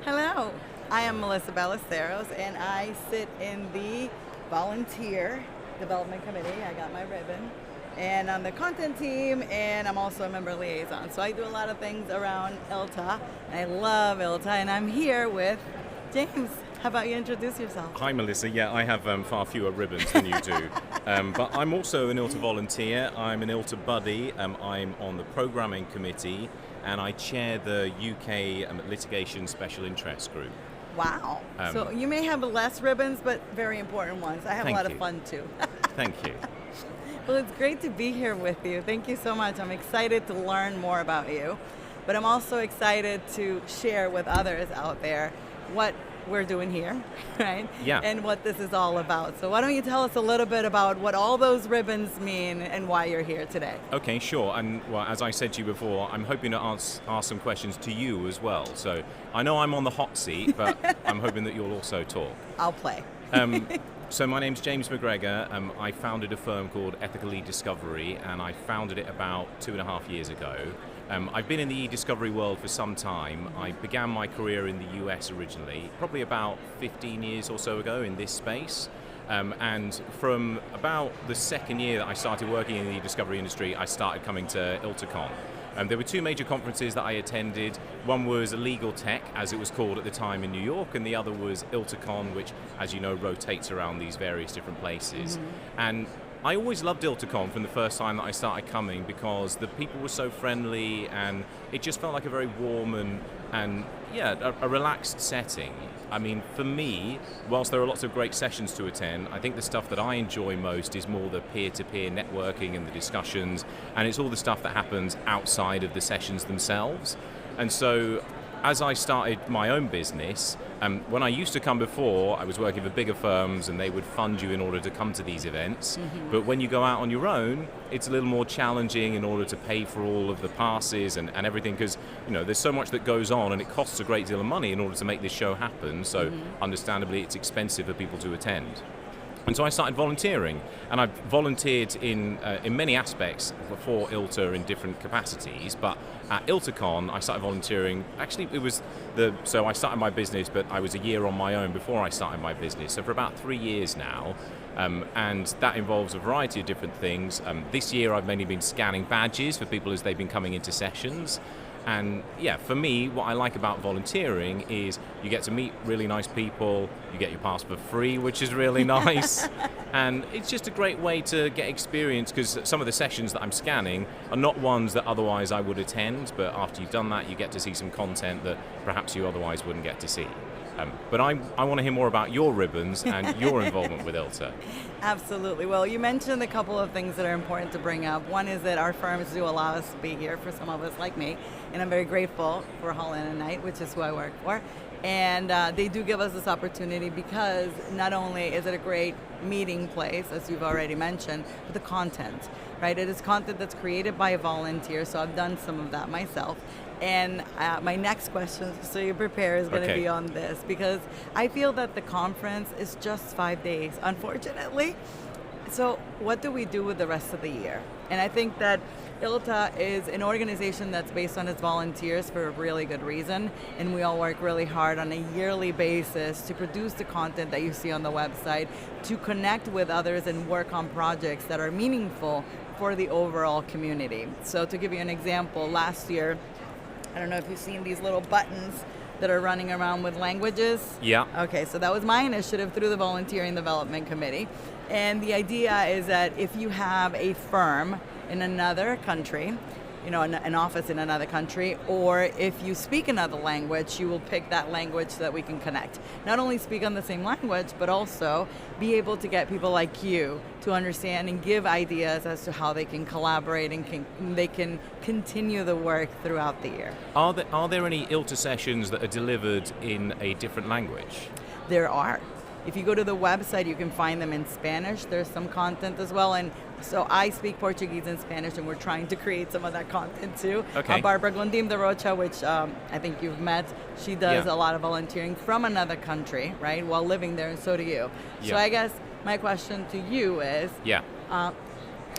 Hello, I am Melissa Ballesteros, and I sit in the Volunteer Development Committee. I got my ribbon, and on the content team, and I'm also a member liaison. So I do a lot of things around ILTA. I love ILTA, and I'm here with James. How about you introduce yourself? Hi Melissa, yeah, I have far fewer ribbons than you do, but I'm also an ILTA volunteer. I'm an ILTA buddy. I'm on the programming committee, and I chair the UK litigation special interest group. Wow. So you may have less ribbons, but very important ones. I have a lot of fun too. Thank you. Well, it's great to be here with you. Thank you so much. I'm excited to learn more about you, but I'm also excited to share with others out there what we're doing here, right? Yeah. And what this is all about. So why don't you tell us a little bit about what all those ribbons mean and why you're here today? Okay, sure. And well, as I said to you before, I'm hoping to ask some questions to you as well. So I know I'm on the hot seat, but I'm hoping that you'll also talk. I'll play. So my name's James MacGregor. I founded a firm called Ethical E-Discovery, and I founded it about 2.5 years ago. I've been in the e-discovery world for some time. I began my career in the US originally, probably about 15 years or so ago in this space. And from about the second year that I started working in the e-discovery industry, I started coming to ILTACON. There were two major conferences that I attended. One was Legal Tech, as it was called at the time in New York, and the other was ILTACON, which, as you know, rotates around these various different places. And I always loved ILTACON from the first time that I started coming because the people were so friendly and it just felt like a very warm and a relaxed setting. I mean, for me, whilst there are lots of great sessions to attend, I think the stuff that I enjoy most is more the peer-to-peer networking and the discussions, and it's all the stuff that happens outside of the sessions themselves. And so as I started my own business, when I used to come before, I was working for bigger firms and they would fund you in order to come to these events. But when you go out on your own, it's a little more challenging in order to pay for all of the passes and everything, because there's so much that goes on and it costs a great deal of money in order to make this show happen. So understandably, it's expensive for people to attend. And so I started volunteering, and I've volunteered in many aspects for ILTA in different capacities. But at ILTACON, I started volunteering. Actually, so I started my business, but I was a year on my own before I started my business. So for about 3 years now, and that involves a variety of different things. This year, I've mainly been scanning badges for people as they've been coming into sessions. And yeah, for me, what I like about volunteering is you get to meet really nice people, you get your pass for free, which is really nice, and it's just a great way to get experience, because some of the sessions that I'm scanning are not ones that otherwise I would attend, but after you've done that, you get to see some content that perhaps you otherwise wouldn't get to see. But I want to hear more about your ribbons and your involvement with ILTA. Absolutely. Well, you mentioned a couple of things that are important to bring up. One is that our firms do allow us to be here for some of us like me, and I'm very grateful for Holland & Knight, which is who I work for. And they do give us this opportunity because not only is it a great meeting place, as you've already mentioned, but the content, right? It is content that's created by a volunteer, so I've done some of that myself. And my next question, so you prepare, is going to be on this, because I feel that the conference is just 5 days, unfortunately. So what do we do with the rest of the year? And I think that ILTA is an organization that's based on its volunteers for a really good reason, and we all work really hard on a yearly basis to produce the content that you see on the website, to connect with others and work on projects that are meaningful for the overall community. So to give you an example, last year, I don't know if you've seen these little buttons that are running around with languages. Yeah. Okay, so that was my initiative through the Volunteering Development Committee. And the idea is that if you have a firm in another country, an office in another country, or if you speak another language, you will pick that language so that we can connect. Not only speak on the same language, but also be able to get people like you to understand and give ideas as to how they can collaborate and they can continue the work throughout the year. Are there any ILTA sessions that are delivered in a different language? There are. If you go to the website, you can find them in Spanish. There's some content as well, and so I speak Portuguese and Spanish, and we're trying to create some of that content too. Okay. Barbara Gondim de Rocha, which I think you've met, she does a lot of volunteering from another country, right, while living there, and so do you. So I guess my question to you is,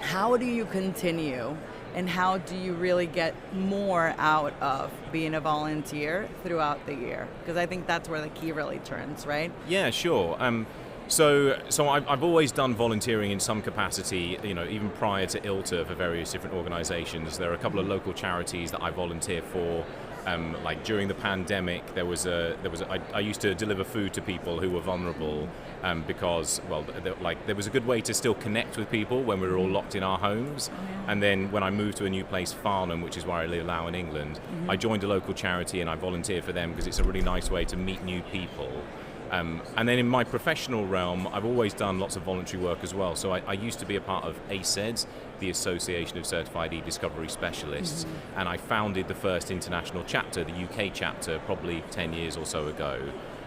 how do you continue and how do you really get more out of being a volunteer throughout the year? Because I think that's where the key really turns, right? Yeah, sure. So I've always done volunteering in some capacity, even prior to ILTA for various different organizations. There are a couple of local charities that I volunteer for. Like during the pandemic, I used to deliver food to people who were vulnerable because, there was a good way to still connect with people when we were all locked in our homes. And then when I moved to a new place, Farnham, which is where I live now in England, I joined a local charity and I volunteered for them because it's a really nice way to meet new people. And then in my professional realm, I've always done lots of voluntary work as well. So I used to be a part of ACEDS, the Association of Certified E-Discovery Specialists, and I founded the first international chapter, the UK chapter, probably 10 years or so ago.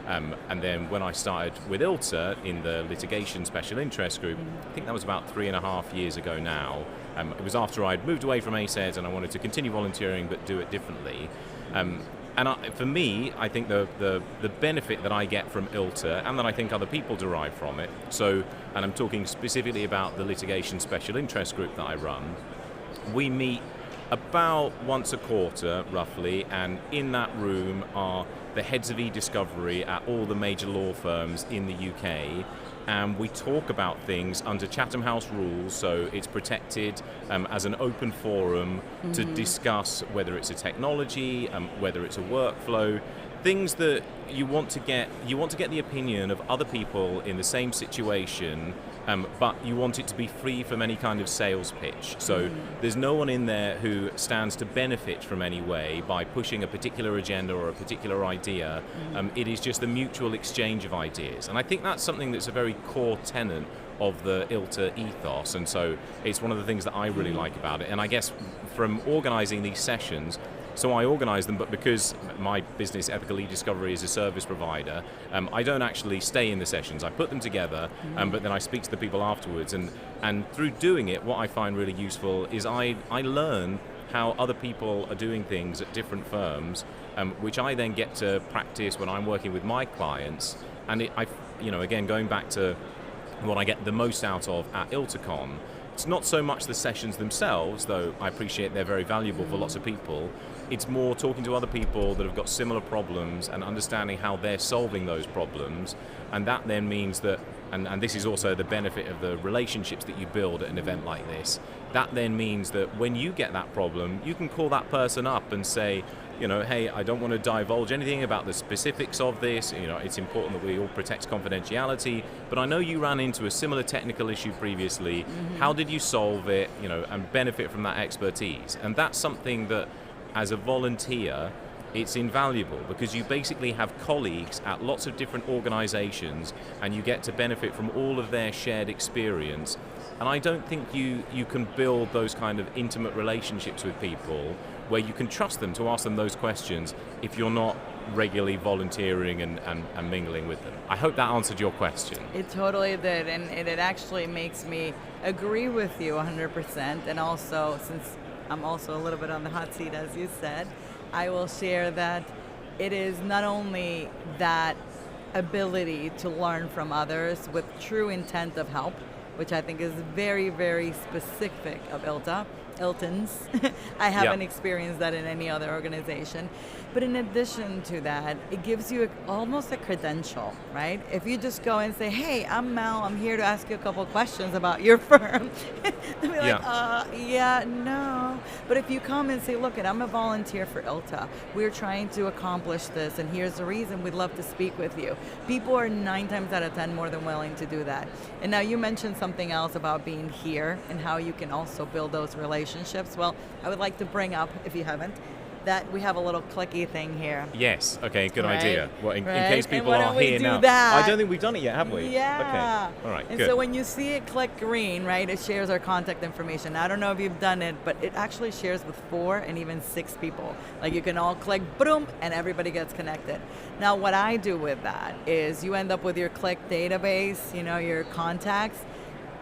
And then when I started with ILTA in the litigation special interest group, I think that was about 3.5 years ago now. It was after I'd moved away from ACEDS and I wanted to continue volunteering but do it differently. For me, I think the benefit that I get from ILTA, and that I think other people derive from it, and I'm talking specifically about the litigation special interest group that I run, we meet about once a quarter, roughly, and in that room are the heads of e-discovery at all the major law firms in the UK, and we talk about things under Chatham House rules, so it's protected as an open forum to discuss whether it's a technology, whether it's a workflow, things that you want to get the opinion of other people in the same situation, but you want it to be free from any kind of sales pitch. So there's no one in there who stands to benefit from any way by pushing a particular agenda or a particular idea. It is just the mutual exchange of ideas. And I think that's something that's a very core tenet of the ILTA ethos. And so it's one of the things that I really like about it. And I guess from organizing these sessions, so I organise them, but because my business, Ethical E-Discovery, is a service provider, I don't actually stay in the sessions. I put them together, but then I speak to the people afterwards. And through doing it, what I find really useful is I learn how other people are doing things at different firms, which I then get to practice when I'm working with my clients. And again, going back to what I get the most out of at ILTACON, it's not so much the sessions themselves, though I appreciate they're very valuable for lots of people. It's more talking to other people that have got similar problems and understanding how they're solving those problems. And that then means that, and this is also the benefit of the relationships that you build at an event like this, that then means that when you get that problem, you can call that person up and say, hey, I don't want to divulge anything about the specifics of this. It's important that we all protect confidentiality, but I know you ran into a similar technical issue previously. How did you solve it, and benefit from that expertise? And that's something that, as a volunteer, it's invaluable because you basically have colleagues at lots of different organizations and you get to benefit from all of their shared experience. And I don't think you can build those kind of intimate relationships with people where you can trust them to ask them those questions if you're not regularly volunteering and mingling with them. I hope that answered your question. It totally did, and it actually makes me agree with you 100%. And also, since I'm also a little bit on the hot seat, as you said, I will share that it is not only that ability to learn from others with true intent of help, which I think is very, very specific of ILTAN's. I haven't experienced that in any other organization. But in addition to that, it gives you almost a credential, right? If you just go and say, hey, I'm Mel, I'm here to ask you a couple questions about your firm. They'll be like, no. But if you come and say, look, I'm a volunteer for ILTA. We're trying to accomplish this, and here's the reason. We'd love to speak with you. People are 9 times out of 10 more than willing to do that. And now you mentioned something else about being here and how you can also build those relationships. Well, I would like to bring up, if you haven't, that we have a little clicky thing here. Yes, okay, good idea. Well, in right? case people are here now. That? I don't think we've done it yet, have we? Yeah. Okay, all right, and good. so when you see it click green, right, it shares our contact information. I don't know if you've done it, but it actually shares with 4 and even 6 people. Like you can all click, boom, and everybody gets connected. Now what I do with that is you end up with your click database, your contacts.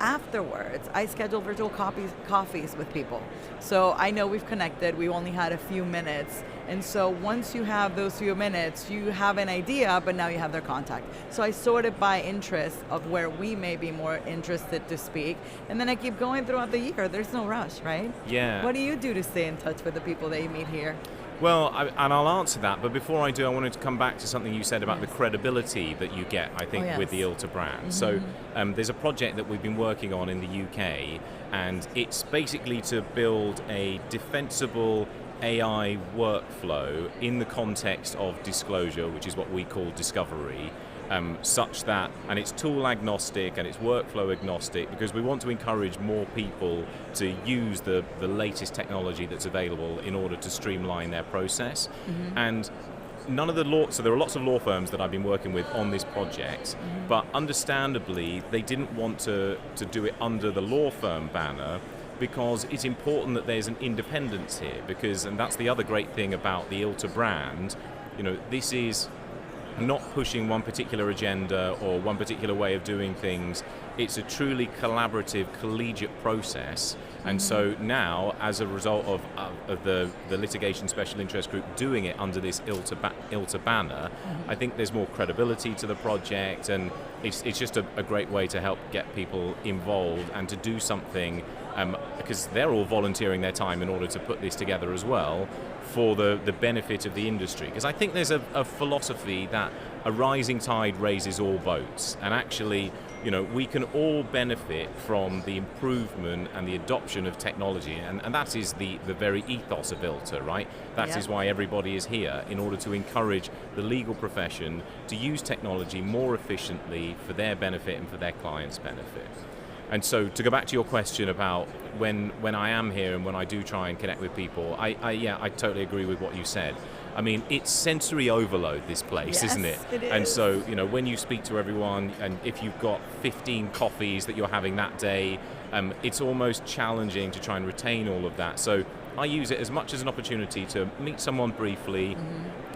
afterwards, I schedule virtual coffees with people. So I know we've connected, we only had a few minutes. And so once you have those few minutes, you have an idea, but now you have their contact. So I sort it by interest of where we may be more interested to speak. And then I keep going throughout the year. There's no rush, right? Yeah. What do you do to stay in touch with the people that you meet here? Well, and I'll answer that, but before I do, I wanted to come back to something you said about the credibility that you get, I think, with the ILTA brand. So there's a project that we've been working on in the UK, and it's basically to build a defensible AI workflow in the context of disclosure, which is what we call discovery, such that, and it's tool agnostic and it's workflow agnostic, because we want to encourage more people to use the latest technology that's available in order to streamline their process. And none of the law, so there are lots of law firms that I've been working with on this project, but understandably they didn't want to do it under the law firm banner, because it's important that there's an independence here, and that's the other great thing about the ILTA brand. This is not pushing one particular agenda or one particular way of doing things. It's a truly collaborative, collegiate process. And so now, as a result of the litigation special interest group doing it under this ILTA banner, I think there's more credibility to the project, and it's just a great way to help get people involved and to do something, because they're all volunteering their time in order to put this together as well for the benefit of the industry. Because I think there's a philosophy that a rising tide raises all boats, and actually, we can all benefit from the improvement and the adoption of technology, and that is the very ethos of ILTA, right? That is why everybody is here, in order to encourage the legal profession to use technology more efficiently for their benefit and for their clients' benefit. And so, to go back to your question about when I am here and when I do try and connect with people, I totally agree with what you said. I mean, it's sensory overload, this place, isn't it? It is. And so, when you speak to everyone, and if you've got 15 coffees that you're having that day, it's almost challenging to try and retain all of that. So I use it as much as an opportunity to meet someone briefly.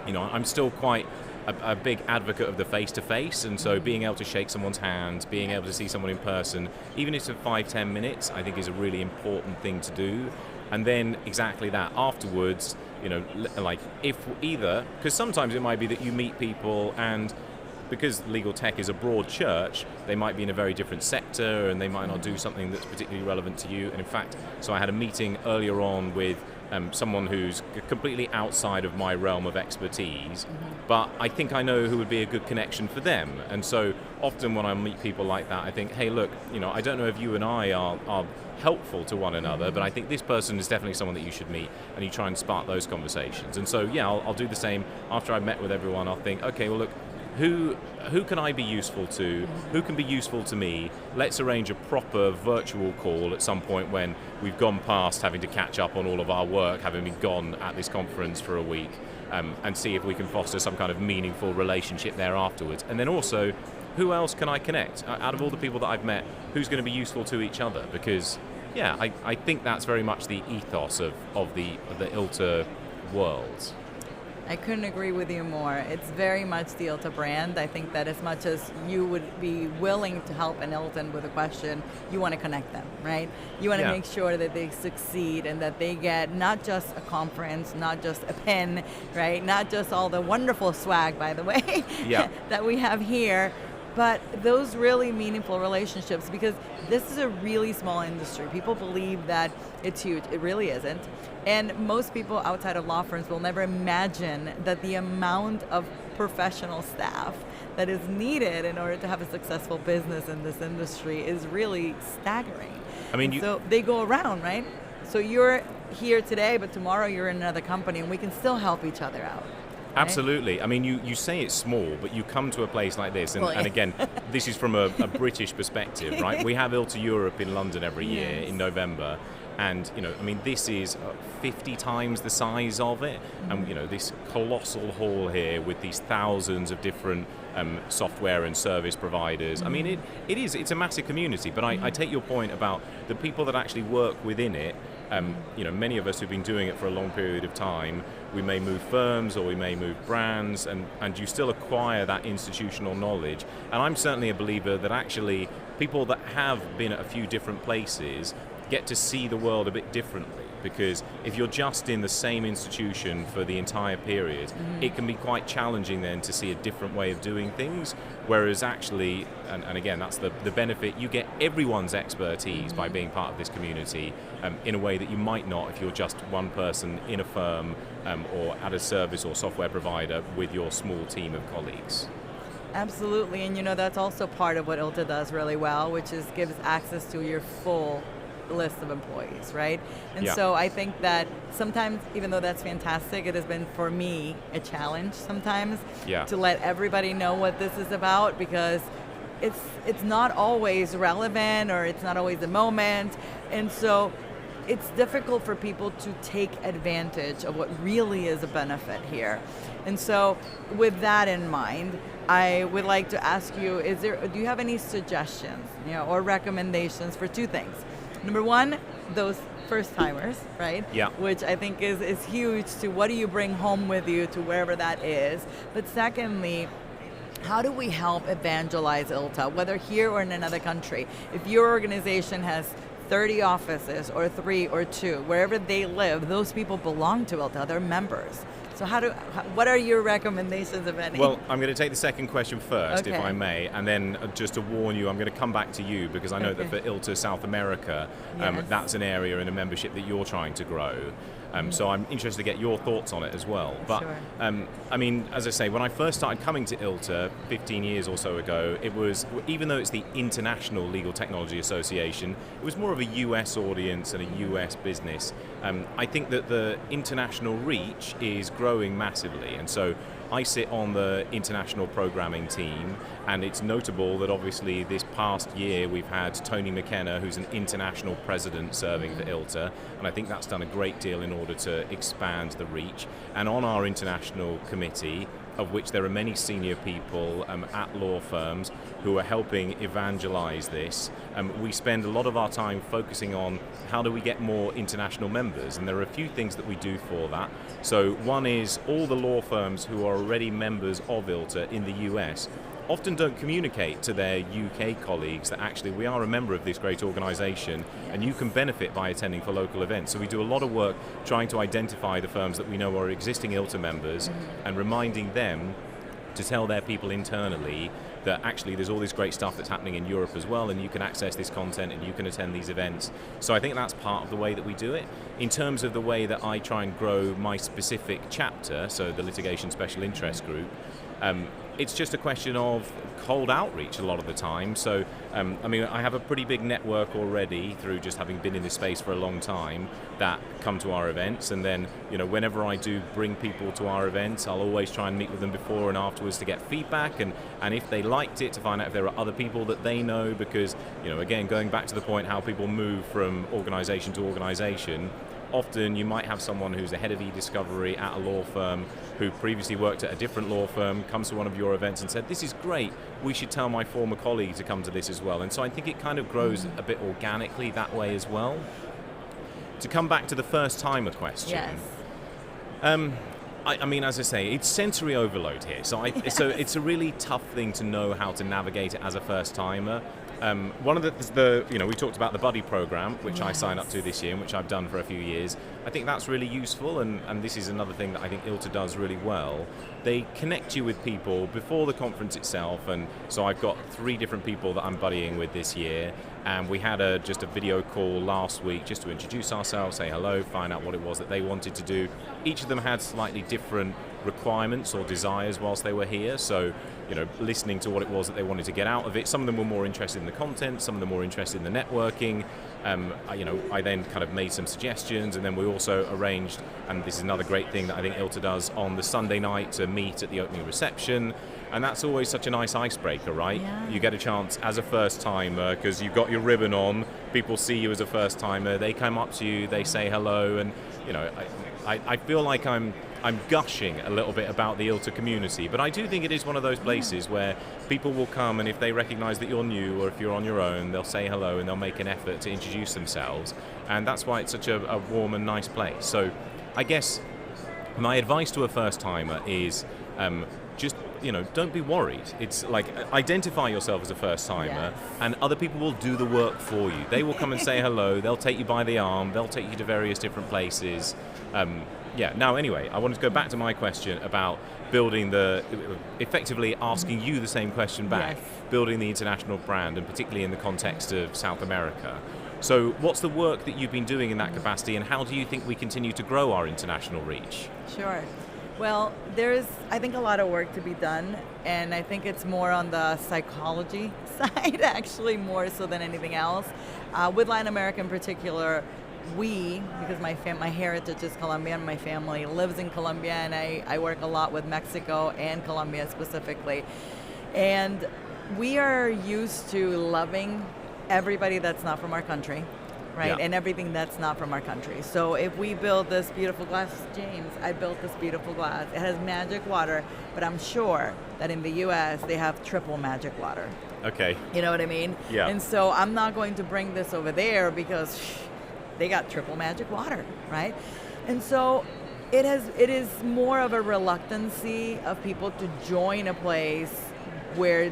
I'm still quite a big advocate of the face-to-face, and so being able to shake someone's hand, being able to see someone in person, even if it's for 5-10 minutes, I think is a really important thing to do. And then exactly that, afterwards, like if either, because sometimes it might be that you meet people, and because legal tech is a broad church, they might be in a very different sector and they might not do something that's particularly relevant to you. And in fact, so I had a meeting earlier on with someone who's completely outside of my realm of expertise, but I think I know who would be a good connection for them. And so often when I meet people like that, I think, hey, look, I don't know if you and I are helpful to one another, but I think this person is definitely someone that you should meet, and you try and spark those conversations. And so, I'll do the same. After I've met with everyone, I'll think, okay, well, look, who can I be useful to? Who can be useful to me? Let's arrange a proper virtual call at some point when we've gone past having to catch up on all of our work, having been gone at this conference for a week, and see if we can foster some kind of meaningful relationship there afterwards. And then also, who else can I connect? Out of all the people that I've met, who's going to be useful to each other? Because, I think that's very much the ethos of the ILTA world. I couldn't agree with you more. It's very much the ILTA brand. I think that as much as you would be willing to help an ILTAN with a question, you want to connect them, right? You want to make sure that they succeed and that they get not just a conference, not just a pen, right? Not just all the wonderful swag, by the way, that we have here, but those really meaningful relationships, because this is a really small industry. People believe that it's huge. It really isn't. And most people outside of law firms will never imagine that the amount of professional staff that is needed in order to have a successful business in this industry is really staggering. I mean, so they go around, right? So you're here today, but tomorrow you're in another company, and we can still help each other out. Right? Absolutely. I mean, you say it's small, but you come to a place like this, and again, this is from a British perspective, right? We have ILTA Europe in London every year in November. And, this is 50 times the size of it. And, this colossal hall here with these thousands of different software and service providers. I mean, it's a massive community, but I take your point about the people that actually work within it. Many of us who've been doing it for a long period of time, we may move firms or we may move brands, and you still acquire that institutional knowledge. And I'm certainly a believer that actually people that have been at a few different places get to see the world a bit differently, because if you're just in the same institution for the entire period, it can be quite challenging then to see a different way of doing things, whereas actually, and again, that's the benefit, you get everyone's expertise by being part of this community in a way that you might not if you're just one person in a firm or at a service or software provider with your small team of colleagues. Absolutely, and that's also part of what ILTA does really well, which is gives access to your full list of employees, right? And so I think that sometimes, even though that's fantastic, it has been for me a challenge sometimes to let everybody know what this is about, because it's not always relevant, or it's not always the moment, and so it's difficult for people to take advantage of what really is a benefit here. And so with that in mind, I would like to ask you, do you have any suggestions, or recommendations for two things? Number one, those first timers, right? Yeah. Which I think is huge to what do you bring home with you to wherever that is. But secondly, how do we help evangelize ILTA, whether here or in another country? If your organization has 30 offices or 3 or 2, wherever they live, those people belong to ILTA, they're members. So what are your recommendations, if any? Well, I'm going to take the second question first, if I may, and then just to warn you, I'm going to come back to you, because I know that for ILTA South America, that's an area in a membership that you're trying to grow. So I'm interested to get your thoughts on it as well. But I mean, as I say, when I first started coming to ILTA 15 years or so ago, it was, even though it's the International Legal Technology Association, it was more of a US audience and a US business. I think that the international reach is growing massively, and so I sit on the international programming team, and it's notable that obviously this past year we've had Tony McKenna, who's an international president serving for ILTA, and I think that's done a great deal in order to expand the reach. And on our international committee, of which there are many senior people at law firms who are helping evangelize this, we spend a lot of our time focusing on how do we get more international members, and there are a few things that we do for that. So one is all the law firms who are already members of ILTA in the US often don't communicate to their UK colleagues that actually we are a member of this great organization and you can benefit by attending for local events. So we do a lot of work trying to identify the firms that we know are existing ILTA members and reminding them to tell their people internally that actually there's all this great stuff that's happening in Europe as well, and you can access this content and you can attend these events. So I think that's part of the way that we do it. In terms of the way that I try and grow my specific chapter, so the Litigation Special Interest Group, it's just a question of cold outreach a lot of the time. So, I mean, I have a pretty big network already through just having been in this space for a long time that come to our events. And then, whenever I do bring people to our events, I'll always try and meet with them before and afterwards to get feedback. And if they liked it, to find out if there are other people that they know. Because, again, going back to the point how people move from organization to organization, often you might have someone who's a head of e-discovery at a law firm who previously worked at a different law firm, comes to one of your events and said, this is great, we should tell my former colleague to come to this as well. And so I think it kind of grows a bit organically that way as well. To come back to the first timer question. Yes. I mean, as I say, it's sensory overload here. So it's a really tough thing to know how to navigate it as a first timer. One of the we talked about the buddy program, which I signed up to this year and which I've done for a few years. I think that's really useful, and this is another thing that I think ILTA does really well. They connect you with people before the conference itself, and so I've got 3 different people that I'm buddying with this year, and we had just a video call last week just to introduce ourselves, say hello, find out what it was that they wanted to do. Each of them had slightly different requirements or desires whilst they were here, so listening to what it was that they wanted to get out of it. Some of them were more interested in the content, some of them more interested in the networking. I then kind of made some suggestions, and then we also arranged, and this is another great thing that I think ILTA does, on the Sunday night to meet at the opening reception. And that's always such a nice icebreaker, right? Yeah. You get a chance as a first timer because you've got your ribbon on, people see you as a first timer, they come up to you, they say hello, and I feel like I'm gushing a little bit about the ILTA community, but I do think it is one of those places where people will come, and if they recognize that you're new or if you're on your own, they'll say hello and they'll make an effort to introduce themselves, and that's why it's such a warm and nice place. So I guess my advice to a first timer is just don't be worried. It's like, identify yourself as a first-timer, Yes. and other people will do the work for you. They will come and say hello, they'll take you by the arm, they'll take you to various different places. Now anyway, I wanted to go back to my question about effectively asking you the same question back, Yes. building the international brand, and particularly in the context of South America. So what's the work that you've been doing in that capacity, and how do you think we continue to grow our international reach? Sure. Well, there's, I think, a lot of work to be done, and I think it's more on the psychology side, actually, more so than anything else. With Latin America in particular, because my heritage is Colombian, my family lives in Colombia, and I work a lot with Mexico and Colombia specifically. And we are used to loving everybody that's not from our country, right? Yeah. And everything that's not from our country. So if we build this beautiful glass, James, I built this beautiful glass. It has magic water, but I'm sure that in the US they have triple magic water. Okay. You know what I mean? Yeah. And so I'm not going to bring this over there because they got triple magic water, right? And so it is more of a reluctancy of people to join a place where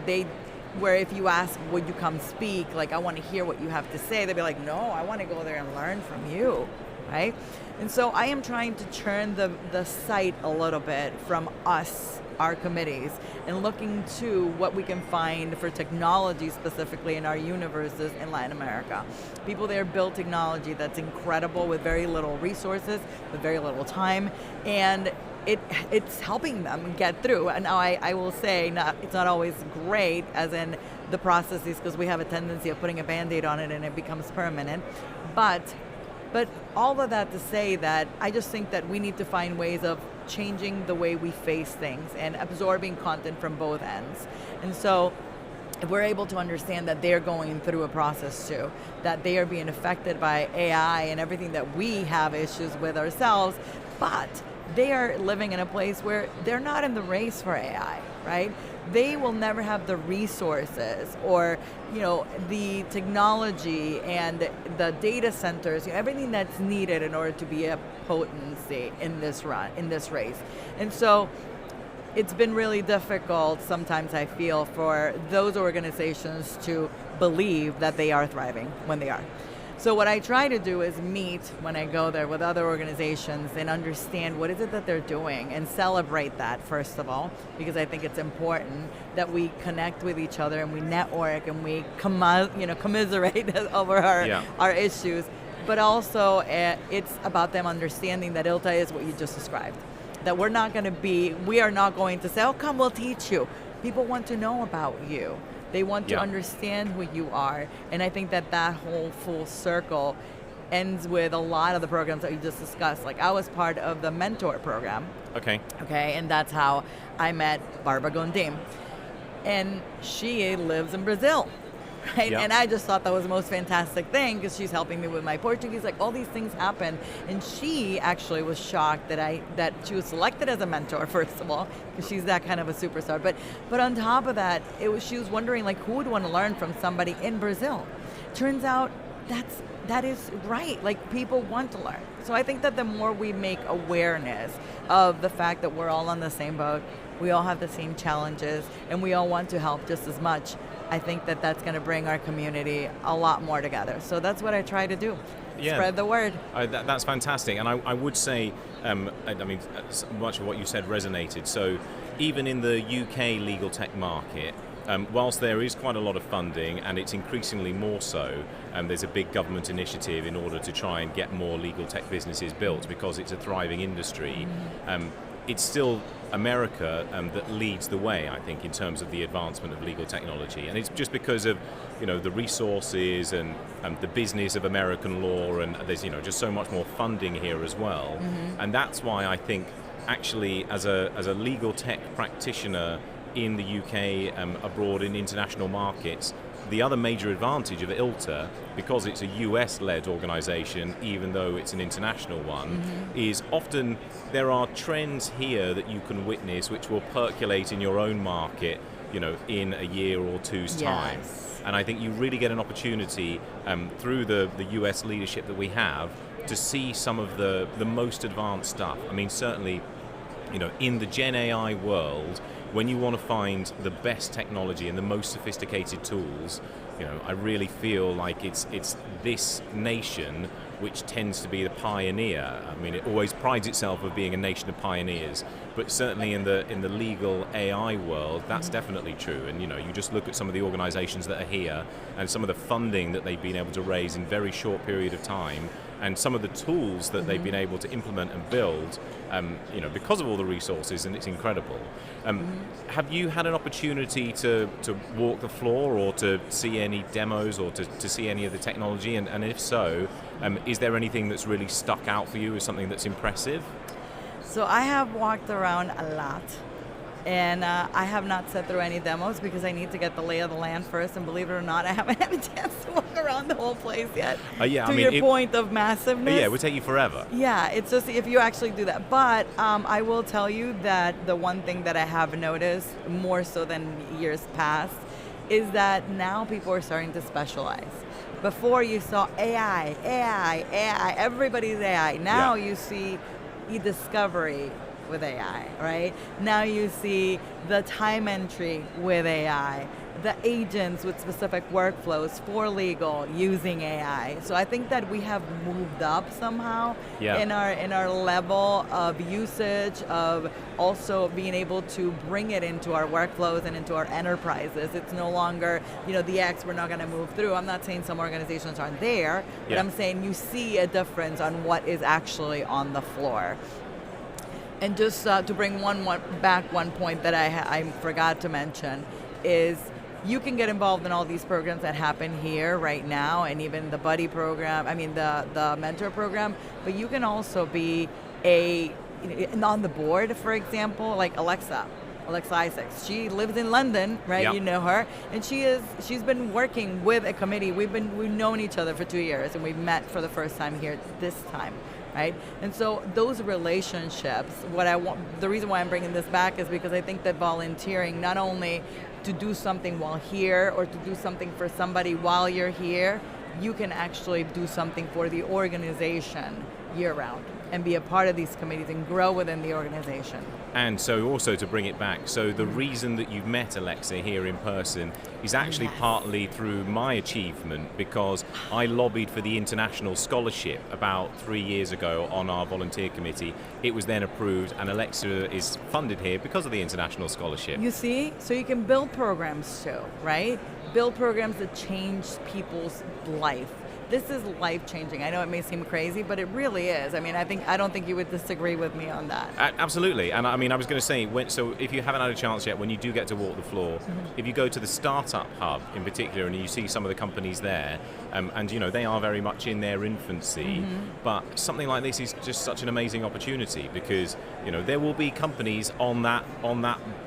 if you ask, would you come speak? Like, I want to hear what you have to say. They'll be like, no, I want to go there and learn from you, right? And so I am trying to turn the sight a little bit from us, our committees, and looking to what we can find for technology specifically in our universes in Latin America. People there build technology that's incredible with very little resources, with very little time, and it's helping them get through. And now I will say, it's not always great, as in the processes, because we have a tendency of putting a Band-Aid on it and it becomes permanent. But all of that to say that I just think that we need to find ways of changing the way we face things and absorbing content from both ends. And so if we're able to understand that they're going through a process too, that they are being affected by AI and everything that we have issues with ourselves, but they are living in a place where they're not in the race for AI, right? They will never have the resources or, the technology and the data centers, everything that's needed in order to be a potency in this race. And so it's been really difficult sometimes, I feel, for those organizations to believe that they are thriving when they are. So what I try to do is meet when I go there with other organizations and understand what is it that they're doing and celebrate that, first of all, because I think it's important that we connect with each other and we network and we commiserate over our issues. But also it's about them understanding that ILTA is what you just described. That we are not going to say, oh, come, we'll teach you. People want to know about you. They want to understand who you are. And I think that whole full circle ends with a lot of the programs that you just discussed. Like, I was part of the mentor program. Okay, and that's how I met Barbara Gondim. And she lives in Brazil, right? Yep. And I just thought that was the most fantastic thing because she's helping me with my Portuguese. Like, all these things happen. And she actually was shocked that she was selected as a mentor, first of all, because she's that kind of a superstar. But on top of that, she was wondering, like, who would want to learn from somebody in Brazil? Turns out that is right. Like, people want to learn. So I think that the more we make awareness of the fact that we're all on the same boat, we all have the same challenges, and we all want to help just as much, I think that that's going to bring our community a lot more together. So that's what I try to do. Spread the word. That's fantastic. And I would say, much of what you said resonated. So even in the UK legal tech market, whilst there is quite a lot of funding, and it's increasingly more so, there's a big government initiative in order to try and get more legal tech businesses built because it's a thriving industry. It's still America that leads the way, I think, in terms of the advancement of legal technology. And it's just because of, the resources and the business of American law, and there's, just so much more funding here as well. And that's why I think, actually, as a legal tech practitioner in the UK, abroad in international markets, the other major advantage of ILTA, because it's a US-led organization, even though it's an international one, is often there are trends here that you can witness which will percolate in your own market, in a year or two's time. And I think you really get an opportunity through the US leadership that we have to see some of the most advanced stuff. I mean, certainly, in the Gen AI world, when you want to find the best technology and the most sophisticated tools, I really feel like it's this nation which tends to be the pioneer. I mean, it always prides itself of being a nation of pioneers, but certainly in the legal AI world, that's definitely true. And you just look at some of the organizations that are here and some of the funding that they've been able to raise in a very short period of time, and some of the tools that they've been able to implement and build, because of all the resources, and it's incredible. Have you had an opportunity to walk the floor or to see any demos or to see any of the technology? And if so, is there anything that's really stuck out for you as something that's impressive? So I have walked around a lot. And I have not sat through any demos because I need to get the lay of the land first. And believe it or not, I haven't had a chance to walk around the whole place yet. Your point of massiveness. Yeah, it would take you forever. Yeah, it's just if you actually do that. But I will tell you that the one thing that I have noticed, more so than years past, is that now people are starting to specialize. Before you saw AI, everybody's AI. Now you see e-discovery with AI, right? Now you see the time entry with AI, the agents with specific workflows for legal using AI. So I think that we have moved up somehow in our level of usage, of also being able to bring it into our workflows and into our enterprises. It's no longer, the X we're not going to move through. I'm not saying some organizations aren't there, but I'm saying you see a difference on what is actually on the floor. And just to bring one point that I forgot to mention is you can get involved in all these programs that happen here right now, and even the buddy program, the mentor program, but you can also be on the board, for example, like Alexa Isaacs. She lives in London, right? Yep. You know her, and she's been working with a committee. We've known each other for 2 years, and we met for the first time here this time. Right? And so those relationships, the reason why I'm bringing this back is because I think that volunteering, not only to do something while here or to do something for somebody while you're here, you can actually do something for the organization year-round and be a part of these committees and grow within the organization. And so also to bring it back, so the reason that you've met Alexa here in person is actually partly through my achievement, because I lobbied for the international scholarship about 3 years ago on our volunteer committee. It was then approved, and Alexa is funded here because of the international scholarship. You see? So you can build programs too, right? Build programs that change people's life. This is life-changing. I know it may seem crazy, but it really is. I don't think you would disagree with me on that. Absolutely. And I was going to say, so if you haven't had a chance yet, when you do get to walk the floor, if you go to the Startup Hub in particular, and you see some of the companies there, and they are very much in their infancy, but something like this is just such an amazing opportunity, because there will be companies on that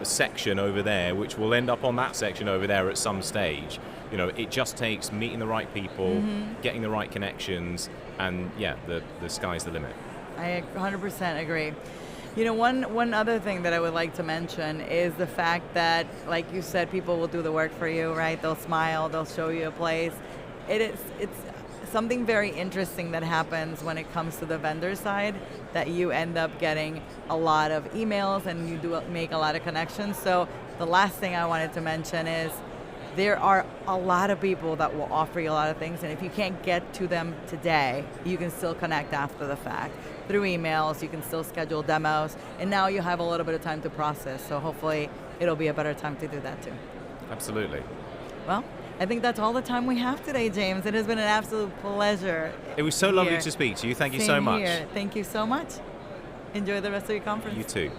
section over there, which will end up on that section over there at some stage. It just takes meeting the right people, getting the right connections, and the sky's the limit. I 100% agree. One other thing that I would like to mention is the fact that, like you said, people will do the work for you, right? They'll smile, they'll show you a place. It's something very interesting that happens when it comes to the vendor side, that you end up getting a lot of emails and you do make a lot of connections. So the last thing I wanted to mention is there are a lot of people that will offer you a lot of things, and if you can't get to them today, you can still connect after the fact. Through emails, you can still schedule demos, and now you have a little bit of time to process, so hopefully it'll be a better time to do that too. Absolutely. Well, I think that's all the time we have today, James. It has been an absolute pleasure. It was so lovely to speak to you. Thank you so much. Here. Thank you so much. Enjoy the rest of your conference. You too.